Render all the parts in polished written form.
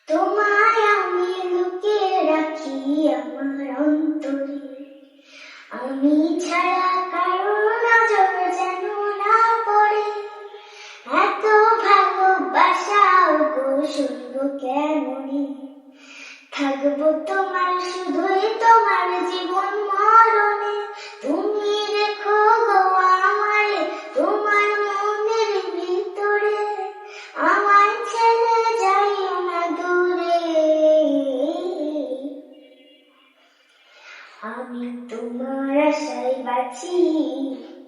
তোমায় আমি লুকিয়ে রাখি আমার অন্তরে, আমি ছাড়া কারো নজর যেন না পড়ে। এত ভালোবাসাও গো শুনবো কেমনে, থাকবো তোমার শুধুই তোমার জীবন মরণে। তুমি রেখো গো আমারে তোমার মনের ভিতরে, আমায় ছেড়ে যাইও না দূরে। আমি তোমার আশায় বাঁচি,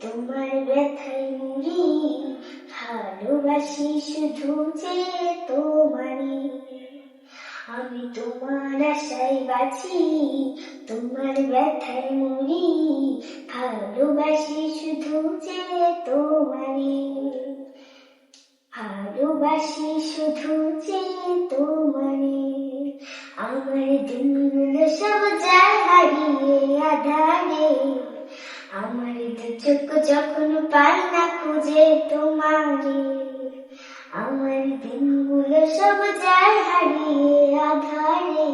তোমার ব্যথায় মরি, ভালোবাসি শুধু যে তোমারই। আমি তোমার আশায় বাঁচি, তোমার ব্যথায় মরি, ভালোবাসি শুধু যে তোমারই। ভালোবাসি শুধু যে তোমারই। আমার দিনগুলো সব যায় হারিয়ে আধারে, আমার দু চোখ যখন পাই না খুঁজে তোমারে। আমার দিনগুলো সব যায় হারিয়ে আধারে,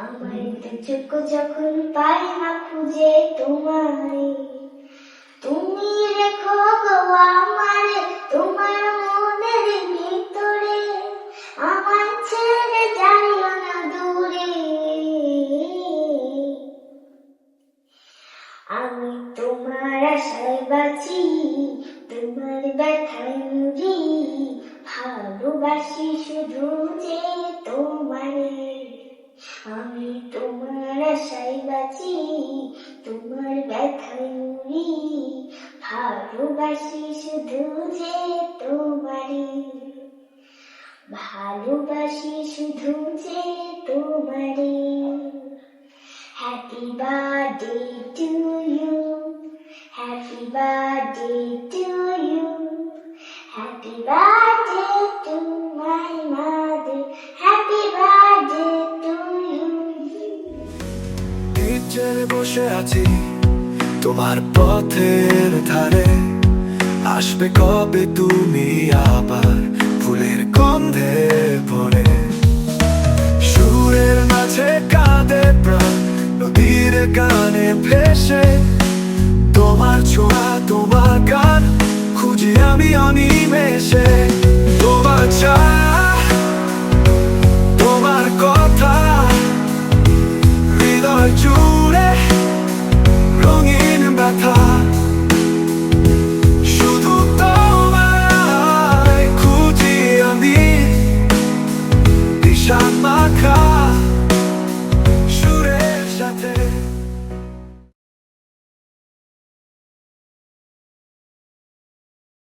আমার দু চোখ যখন পাই না খুঁজে তোমারে। তুমি রেখো গো আমারে তোমার মনের ভিতরে, আমায় ছেড়ে যাইও না দূরে। আমি তোমার আশায় বাঁচি, তোমার ব্যথায় মরি, ভালোবাসি শুধু যে তোমারে। আমি তোমার আশায় বাঁচি, তোমার ব্যথায় মরি, ভালোবাসি শুধু যে তোমারে। ভালোবাসি শুধু যে তোমারে। Happy birthday to you, happy birthday to you, happy birthday to my mother, happy birthday to you. নিচে বসে আছি তোমার পথের ধারে, আসবে কবে তুমি আবার ফুলের গন্ধে ভরে। সুরের মাঝে কাঁদে প্রাণ নদীর গানে ভেসে, তোমার ছোঁয়া তোমার গান খুঁজি আমি অনিমেষে। তোমার ছায়া তোমার কথা হৃদয় জুড়ে রঙিন ব্যথা, শুধু তোমায় খুঁজি আমি বিষাদ মাখা